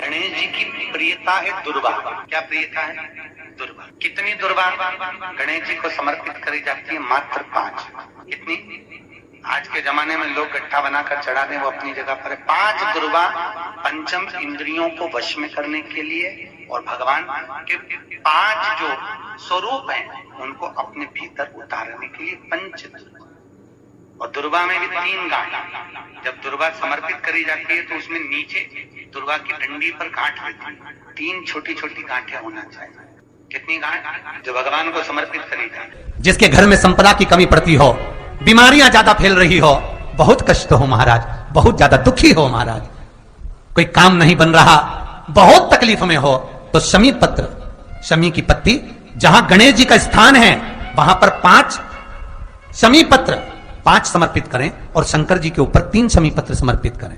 गणेश जी की प्रियता है दुर्वा। क्या प्रियता है? दुर्वा। कितनी दुर्वा गणेश जी को समर्पित करी जाती है? मात्र 5। कितनी? आज के जमाने में लोग गट्ठा बनाकर चढ़ा दें, वो अपनी जगह पर है। 5 दुर्वा पंचम इंद्रियों को वश में करने के लिए और भगवान के 5 जो स्वरूप हैं उनको अपने भीतर उतारने के लिए 5 दुर्वा। और दुर्वा में भी 3 गांठ। जब दुर्वा समर्पित करी जाती है तो उसमें नीचे दुर्वा की डंडी पर गांठ रहती है। 3 छोटी छोटी गांठें होना चाहिए। कितनी गांठ? जो भगवान को समर्पित करी जाए। जिसके घर में संपदा की कमी पड़ती हो, बीमारियां ज्यादा फैल रही हो, बहुत कष्ट हो महाराज, बहुत ज्यादा दुखी हो महाराज, कोई काम नहीं बन रहा, बहुत तकलीफ में हो, तो शमी पत्र, शमी की पत्ती, जहां गणेश जी का स्थान है वहां पर 5 शमी पत्र 5 समर्पित करें और शंकर जी के ऊपर 3 शमी पत्र समर्पित करें।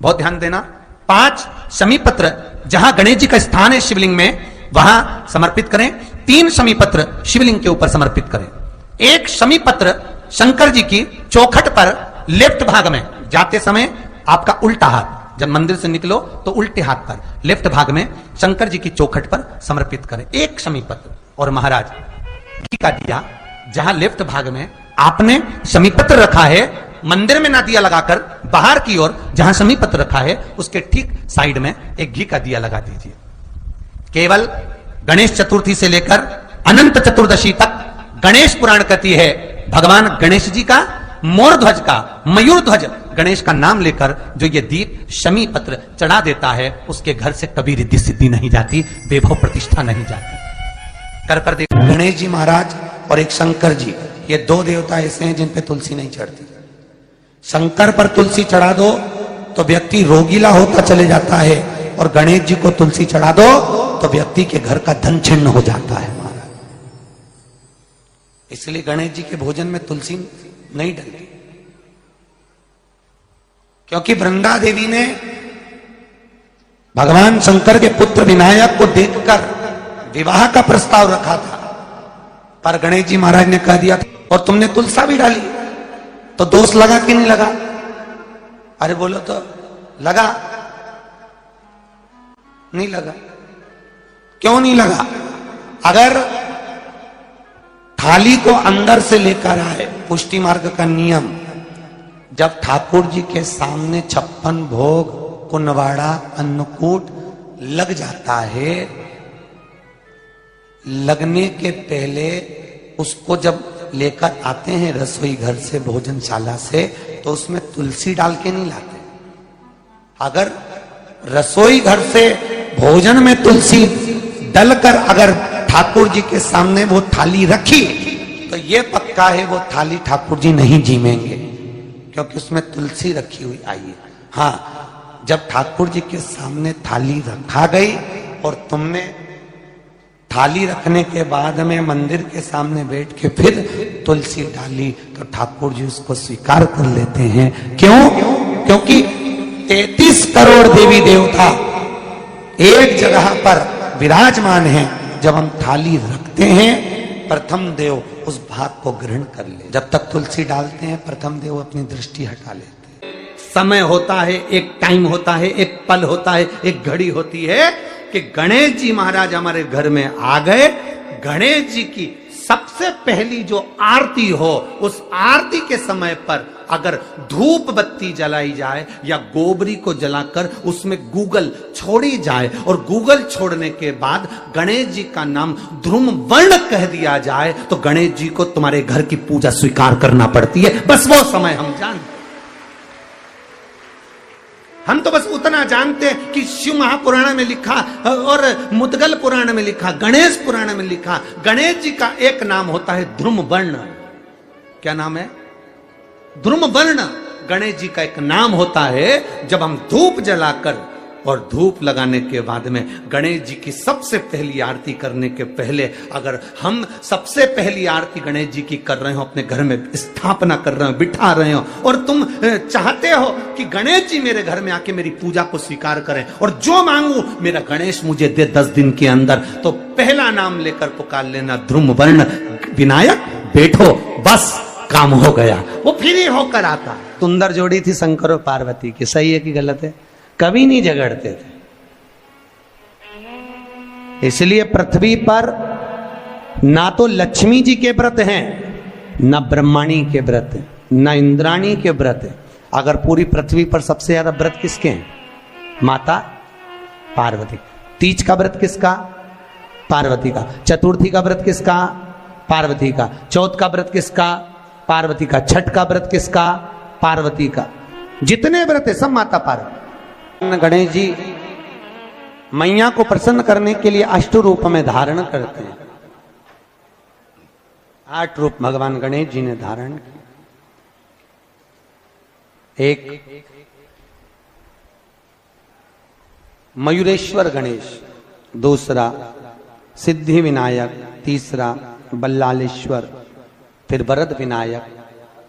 बहुत ध्यान देना, 5 शमी पत्र जहां गणेश जी का स्थान है शिवलिंग में वहां समर्पित करें, 3 शमी पत्र शिवलिंग के ऊपर समर्पित करें। 1 शमी पत्र शंकर जी की चौखट पर लेफ्ट भाग में, जाते समय आपका उल्टा हाथ, जब मंदिर से निकलो तो उल्टे हाथ पर लेफ्ट भाग में शंकर जी की चौखट पर समर्पित करें 1 शमी पत्र। और महाराज घी का दिया जहां लेफ्ट भाग में आपने शमी पत्र रखा है, मंदिर में ना दिया लगाकर बाहर की ओर जहां शमी पत्र रखा है उसके ठीक साइड में एक घी का दिया लगा दीजिए। केवल गणेश चतुर्थी से लेकर अनंत चतुर्दशी तक गणेश पुराण कहती है भगवान गणेश जी का, मोर ध्वज का, मयूर ध्वज गणेश का नाम लेकर जो ये दीप शमी पत्र चढ़ा देता है उसके घर से कभी रिद्धि सिद्धि नहीं जाती, वैभव प्रतिष्ठा नहीं जाती। कर कर देख, गणेश जी महाराज और एक शंकर जी, ये 2 देवता ऐसे हैं जिन पे तुलसी नहीं चढ़ती। शंकर पर तुलसी चढ़ा दो तो व्यक्ति रोगीला होता चले जाता है, और गणेश जी को तुलसी चढ़ा दो तो व्यक्ति के घर का धन छिन्न हो जाता है महाराज। इसलिए गणेश जी के भोजन में तुलसी नहीं डलती, क्योंकि वृंदा देवी ने भगवान शंकर के पुत्र विनायक को देखकर विवाह का प्रस्ताव रखा था, पर गणेश जी महाराज ने कह दिया और तुमने तुलसा भी डाली, तो दोष लगा कि नहीं लगा? अरे बोलो तो लगा? नहीं लगा। क्यों नहीं लगा? अगर थाली को अंदर से लेकर आए, पुष्टि मार्ग का नियम, जब ठाकुर जी के सामने 56 भोग, कुनवाड़ा, अन्नकूट लग जाता है, लगने के पहले उसको जब लेकर आते हैं रसोई घर से, भोजनशाला से, तो उसमें तुलसी डाल के नहीं लाते। अगर रसोई घर से भोजन में तुलसी डलकर अगर ठाकुर जी के सामने वो थाली रखी तो ये पक्का है वो थाली ठाकुर जी नहीं जीमेंगे, क्योंकि उसमें तुलसी रखी हुई आई है। हाँ, जब ठाकुर जी के सामने थाली रखा गई और तुमने थाली रखने के बाद में मंदिर के सामने बैठ के फिर तुलसी डाली तो ठाकुर जी उसको स्वीकार कर लेते हैं। क्यों? क्योंकि 33 करोड़ देवी देवता एक जगह पर विराजमान हैं। जब हम थाली रखते हैं प्रथम देव उस भाग को ग्रहण कर ले। जब तक तुलसी डालते हैं प्रथम देव अपनी दृष्टि हटा लेते हैं। समय होता है, एक टाइम होता है, एक पल होता है, एक घड़ी होती है कि गणेश जी महाराज हमारे घर में आ गए। गणेश जी की सबसे पहली जो आरती हो, उस आरती के समय पर अगर धूप बत्ती जलाई जाए या गोबरी को जलाकर उसमें गूगल छोड़ी जाए और गूगल छोड़ने के बाद गणेश जी का नाम ध्रुम वर्ण कह दिया जाए तो गणेश जी को तुम्हारे घर की पूजा स्वीकार करना पड़ती है। बस वो समय हम जानते, हम तो बस उतना जानते हैं कि शिव महापुराण में लिखा और मुद्गल पुराण में लिखा, गणेश पुराण में लिखा, गणेश जी का एक नाम होता है ध्रुम वर्ण। क्या नाम है? ध्रुम वर्ण गणेश जी का एक नाम होता है। जब हम धूप जलाकर और धूप लगाने के बाद में गणेश जी की सबसे पहली आरती करने के पहले अगर हम सबसे पहली आरती गणेश जी की कर रहे हो, अपने घर में स्थापना कर रहे हो, बिठा रहे हो, और तुम चाहते हो कि गणेश जी मेरे घर में आके मेरी पूजा को स्वीकार करें और जो मांगू मेरा गणेश मुझे दे 10 दिन के अंदर, तो पहला नाम लेकर पुकार लेना ध्रुम वर्ण विनायक, बैठो, बस काम हो गया। वो फिर ही होकर आता। सुंदर जोड़ी थी शंकर और पार्वती की, सही है कि गलत है? कभी नहीं झगड़ते थे, इसलिए पृथ्वी पर ना तो लक्ष्मी जी के व्रत हैं, ना ब्रह्माणी के व्रत हैं, ना इंद्राणी के व्रत हैं। अगर पूरी पृथ्वी पर सबसे ज्यादा व्रत किसके हैं? माता पार्वती। तीज का व्रत किसका? पार्वती का। चतुर्थी का व्रत किसका? पार्वती का। चौथ का व्रत किसका? पार्वती का। छठ का व्रत किसका? पार्वती का। जितने व्रत है सब माता पार्वती। गणेश जी मैया को प्रसन्न करने के लिए अष्ट रूप में धारण करते हैं। 8 रूप भगवान गणेश जी ने धारण किए। एक मयूरेश्वर गणेश, दूसरा सिद्धि विनायक, तीसरा बल्लालेश्वर, फिर वरद विनायक,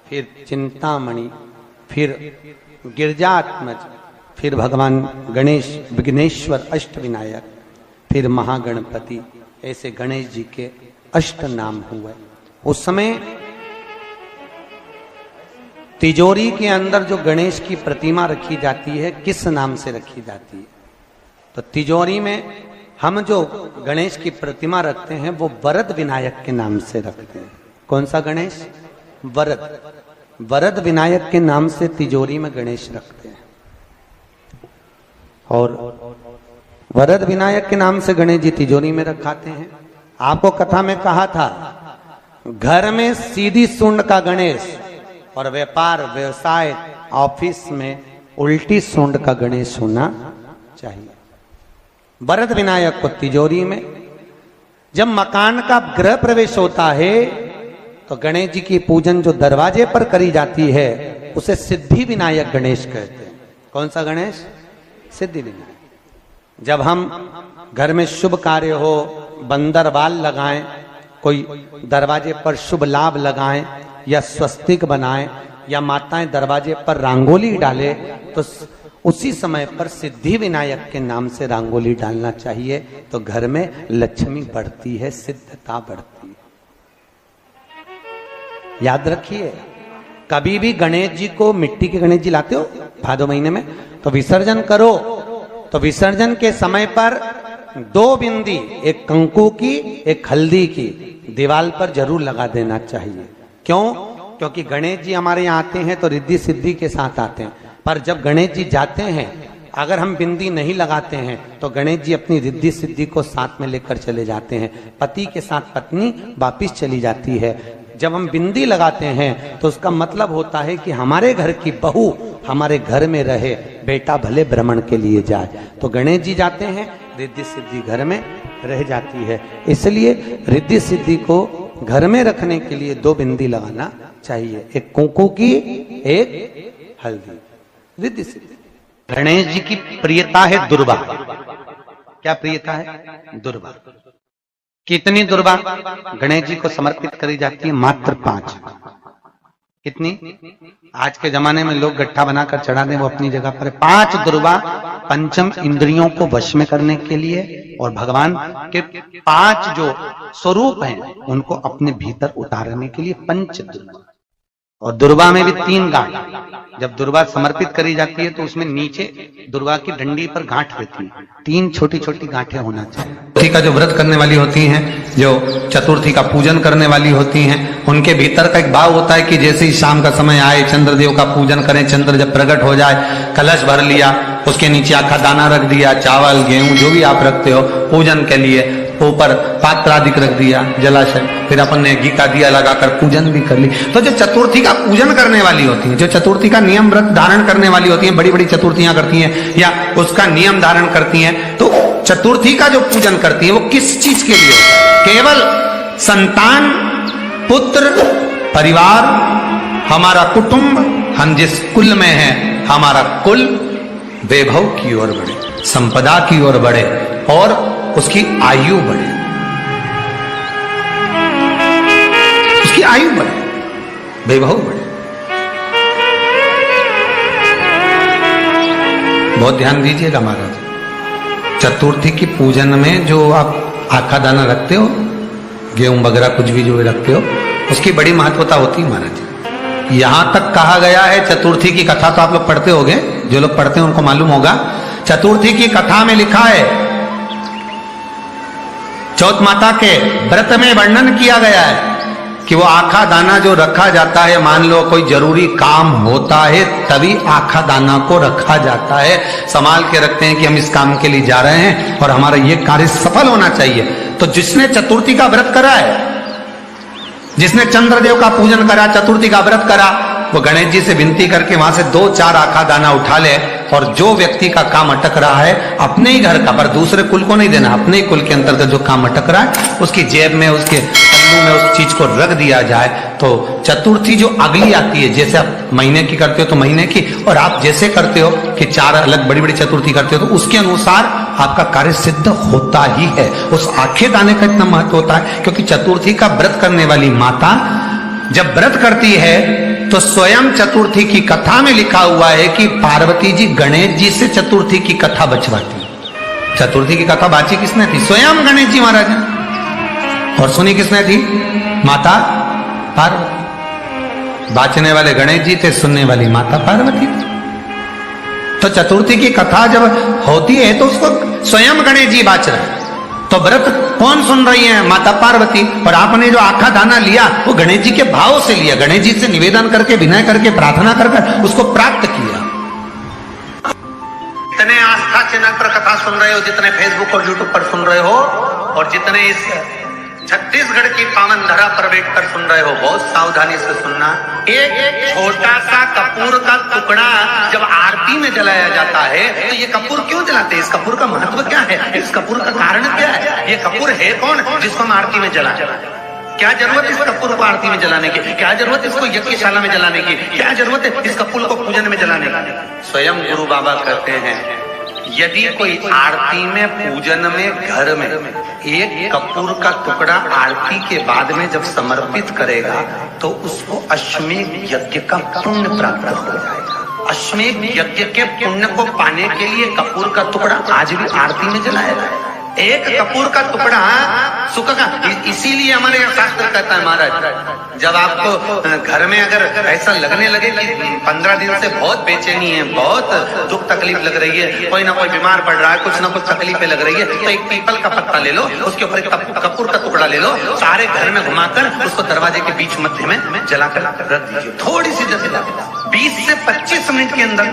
फिर चिंतामणि, फिर गिरजात्मज, फिर भगवान गणेश विघ्नेश्वर अष्ट विनायक, फिर महागणपति। ऐसे गणेश जी के अष्ट नाम हुए। उस समय तिजोरी के अंदर जो गणेश की प्रतिमा रखी जाती है किस नाम से रखी जाती है? तो तिजोरी में हम जो गणेश की प्रतिमा रखते हैं वो वरद विनायक के नाम से रखते हैं। कौन सा गणेश? वरद। वरद विनायक के नाम से तिजोरी में गणेश रखते हैं। और वरद विनायक के नाम से गणेश जी तिजोरी में रखाते हैं। आपको कथा में कहा था घर में सीधी सूंड का गणेश और व्यापार व्यवसाय ऑफिस में उल्टी सूंड का गणेश होना चाहिए। वरद विनायक को तिजोरी में। जब मकान का गृह प्रवेश होता है तो गणेश जी की पूजन जो दरवाजे पर करी जाती है उसे सिद्धि विनायक गणेश कहते हैं। कौन सा गणेश? सिद्धि विनायक। जब हम घर में शुभ कार्य हो, बंदरवाल लगाएं, कोई दरवाजे पर शुभ लाभ लगाएं या स्वस्तिक बनाएं या माताएं दरवाजे पर रंगोली डाले तो उसी समय पर सिद्धि विनायक के नाम से रंगोली डालना चाहिए। तो घर में लक्ष्मी बढ़ती है, सिद्धता बढ़ती है। याद रखिए, कभी भी गणेश जी को, मिट्टी के गणेश जी लाते हो भादो महीने में, तो विसर्जन करो तो विसर्जन के समय पर 2 बिंदी, एक कंकु की एक हल्दी की, दीवार पर जरूर लगा देना चाहिए। क्यों? क्योंकि गणेश जी हमारे यहाँ आते हैं तो रिद्धि सिद्धि के साथ आते हैं, पर जब गणेश जी जाते हैं अगर हम बिंदी नहीं लगाते हैं तो गणेश जी अपनी रिद्धि सिद्धि को साथ में लेकर चले जाते हैं। पति के साथ पत्नी वापिस चली जाती है। जब हम बिंदी लगाते हैं तो उसका मतलब होता है कि हमारे घर की बहू हमारे घर में रहे, बेटा भले भ्रमण के लिए जाए। तो गणेश जी जाते हैं, रिद्धि सिद्धि घर में रह जाती है। इसलिए रिद्धि सिद्धि को घर में रखने के लिए 2 बिंदी लगाना चाहिए, एक कुंकू की एक हल्दी। रिद्धि सिद्धि। गणेश जी की प्रियता है दुर्वा। क्या प्रियता है? दुर्वा। कितनी दुर्वा गणेश जी को समर्पित करी जाती है? मात्र 5। कितनी? आज के जमाने में लोग गट्ठा बनाकर चढ़ा दें, वो अपनी जगह पर 5 दुर्वा पंचम इंद्रियों को वश में करने के लिए और भगवान के 5 जो स्वरूप हैं उनको अपने भीतर उतारने के लिए 5 दुर्वा। और दुर्वा में भी 3 गांठ। जब दुर्वा समर्पित करी जाती है तो उसमें नीचे दुर्वा की डंडी पर गांठ रहती है, 3 छोटी छोटी गांठें होना चाहिए। चतुर्थी का जो व्रत करने वाली होती हैं, जो चतुर्थी का पूजन करने वाली होती हैं, उनके भीतर का एक भाव होता है कि जैसे ही शाम का समय आए चंद्रदेव का पूजन करें। चंद्र जब प्रकट हो जाए, कलश भर लिया, उसके नीचे आखा दाना रख दिया, चावल गेहूं जो भी आप रखते हो पूजन के लिए, ऊपर पात्र आदि रख दिया, जलाशय, फिर अपन ने घी का दिया लगाकर पूजन भी कर ली। तो जो चतुर्थी का पूजन करने वाली होती है, जो चतुर्थी का नियम व्रत धारण करने वाली होती हैं, बड़ी बड़ी चतुर्थियां करती हैं या उसका नियम धारण करती हैं, तो चतुर्थी का जो पूजन करती है वो किस चीज के लिए होता है? केवल संतान, पुत्र, परिवार, हमारा कुटुंब, हम जिस कुल में हैं, हमारा कुल वैभव की ओर बढ़े, संपदा की ओर बढ़े और उसकी आयु बढ़े, उसकी आयु बढ़े, वैभव बढ़े। बहुत ध्यान दीजिएगा महाराज। चतुर्थी की पूजन में जो आप आखा दाना रखते हो, गेहूं वगैरह कुछ भी जो रखते हो, उसकी बड़ी महत्वता होती है महाराज। यहां तक कहा गया है, चतुर्थी की कथा तो आप लोग पढ़ते होंगे, जो लोग पढ़ते हैं उनको मालूम होगा। चतुर्थी की कथा में लिखा है चौथ माता के व्रत में वर्णन किया गया है कि वो आखा दाना जो रखा जाता है, मान लो कोई जरूरी काम होता है तभी आखा दाना को रखा जाता है, संभाल के रखते हैं कि हम इस काम के लिए जा रहे हैं और हमारा ये कार्य सफल होना चाहिए। तो जिसने चतुर्थी का व्रत करा है, जिसने चंद्रदेव का पूजन करा, चतुर्थी का व्रत करा, वो गणेश जी से विनती करके वहां से 2-4 आखा दाना उठा ले और जो व्यक्ति का काम अटक रहा है अपने ही घर का, पर दूसरे कुल को नहीं देना, अपने ही कुल के अंतर्गत जो काम अटक रहा है उसकी जेब में, उसके पल्लू में उस चीज को रख दिया जाए। तो चतुर्थी जो अगली आती है, जैसे आप महीने की करते हो तो महीने की, और आप जैसे करते हो कि 4 अलग बड़ी बड़ी चतुर्थी करते हो तो उसके अनुसार आपका कार्य सिद्ध होता ही है। उस आखे दाने का इतना महत्व होता है क्योंकि चतुर्थी का व्रत करने वाली माता जब व्रत करती है तो स्वयं चतुर्थी की कथा में लिखा हुआ है कि पार्वती जी गणेश जी से चतुर्थी की कथा बचवाती। चतुर्थी की कथा बाची किसने थी? स्वयं गणेश जी महाराज ने। और सुनी किसने थी? माता पार्वती। बाचने वाले गणेश जी थे, सुनने वाली माता पार्वती थी। तो चतुर्थी की कथा जब होती है तो उसको स्वयं गणेश जी बाच रहे हैं। तो व्रत कौन सुन रही है? माता पार्वती। और आपने जो आखा दाना लिया वो गणेश जी के भाव से लिया, गणेश जी से निवेदन करके, विनय करके, प्रार्थना करके उसको प्राप्त किया। जितने आस्था चैनल पर कथा सुन रहे हो, जितने फेसबुक और यूट्यूब पर सुन रहे हो, और जितने इस छत्तीसगढ़ की पावन धरा पर बैठकर सुन रहे हो, बहुत सावधानी से सुनना। एक छोटा सा कपूर का टुकड़ा जब आरती में जलाया जाता है तो ये कपूर क्यों जलाते हैं? इस कपूर का महत्व क्या है? इस कपूर का कारण क्या है? ये कपूर है कौन जिसको हम आरती में जला? क्या जरूरत इस कपूर को आरती में जलाने की? क्या जरूरत इसको यज्ञशाला में जलाने की? क्या जरूरत है इस कपूर को पूजन में जलाने की? स्वयं गुरु बाबा कहते हैं यदि कोई आरती में, पूजन में, घर में एक कपूर का टुकड़ा आरती के बाद में जब समर्पित करेगा तो उसको अश्वमेध यज्ञ का पुण्य प्राप्त हो जाएगा। अश्वमेध यज्ञ के पुण्य को पाने के लिए कपूर का टुकड़ा आज भी आरती में जलाया जाए। एक कपूर का टुकड़ा सुख का, इसीलिए हमारे यहाँ शास्त्र कहता है महाराज, जब आपको घर में अगर ऐसा लगने लगे कि 15 दिन से बहुत बेचैनी है, बहुत दुख तकलीफ लग रही है, कोई ना कोई बीमार पड़ रहा है, कुछ ना कुछ तकलीफें लग रही है, तो एक पीपल का पत्ता ले लो, उसके ऊपर एक कपूर का टुकड़ा ले लो, सारे घर में घुमाकर उसको दरवाजे के बीच मध्य में जलाकर रख दीजिए। थोड़ी सी जला 20 से 25 मिनट के अंदर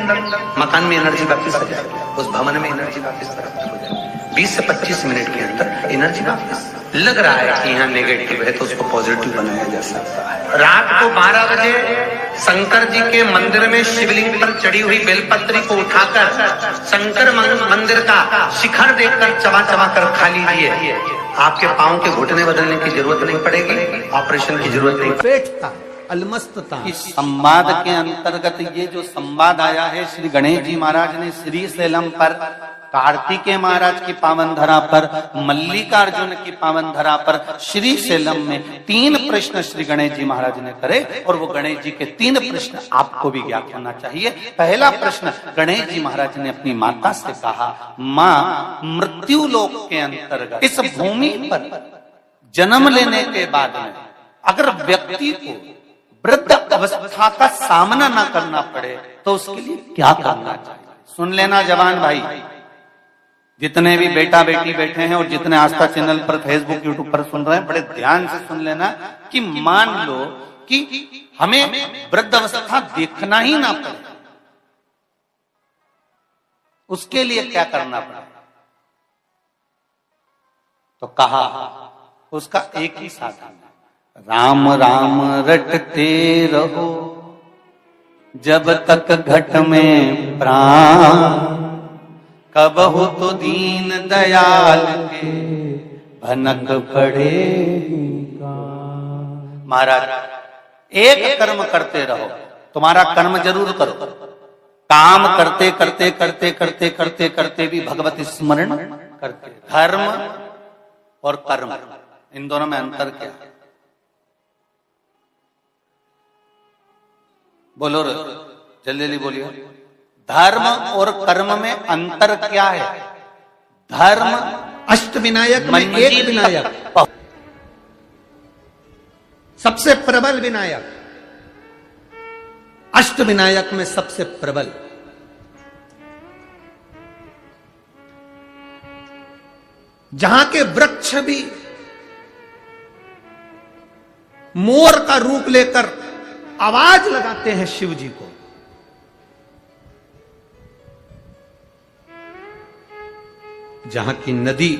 मकान में एनर्जी वापिस आ जाएगी, उस भवन में एनर्जी वापिस हो जाएगी। 20 से 25 मिनट के अंदर एनर्जी वापस। लग रहा है कि यहाँ नेगेटिव है तो उसको पॉजिटिव बनाया जा सकता है। रात को 12 बजे शंकर जी के मंदिर में शिवलिंग पर चढ़ी हुई बेलपत्री को उठाकर शंकर मंदिर का शिखर देखकर चबा चबा कर खा लीजिए। आपके पांव के घुटने बदलने की जरूरत नहीं पड़ेगी, ऑपरेशन की जरूरत नहीं। पेट अलमस्तता। इस संवाद के अंतर्गत ये जो संवाद आया है, श्री गणेश जी महाराज ने श्री शैलम पर, कार्तिकेय महाराज की पावन धरा पर, मल्लिकार्जुन की पावन धरा पर, श्री शैलम में 3 प्रश्न श्री गणेश जी महाराज ने करे और वो गणेश जी के 3 प्रश्न आपको भी ज्ञात होना चाहिए। पहला प्रश्न गणेश जी महाराज ने अपनी माता से कहा, माँ, मृत्यु लोक के अंतर्गत इस भूमि पर जन्म लेने के बाद में अगर व्यक्ति को वृद्ध अवस्था का सामना न करना पड़े तो उसके लिए क्या करना चाहिए? सुन लेना जवान भाई, जितने भी बेटा बेटी बैठे हैं और जितने आस्था चैनल पर, फेसबुक, यूट्यूब पर सुन रहे हैं, बड़े ध्यान से सुन लेना कि मान लो कि हमें वृद्ध अवस्था देखना ही ना पड़े, उसके लिए क्या करना पड़े? तो कहा उसका एक ही साधन, राम राम रटते रहो जब तक घट में प्राण, कब हो तो दीन दयाल के भनक पड़ेगा। महाराज, एक कर्म करते रहो, तुम्हारा कर्म जरूर करो, काम करते करते करते करते करते करते भी भगवत स्मरण करते। धर्म और कर्म, इन दोनों में अंतर क्या है? बोलो रे, जल्दी जल्दी बोलिए। धर्म और कर्म में अंतर क्या है? धर्म अष्ट विनायक में एक विनायक, सबसे प्रबल विनायक, अष्ट विनायक में सबसे प्रबल। जहां के वृक्ष भी मोर का रूप लेकर आवाज लगाते हैं शिव जी को, जहां की नदी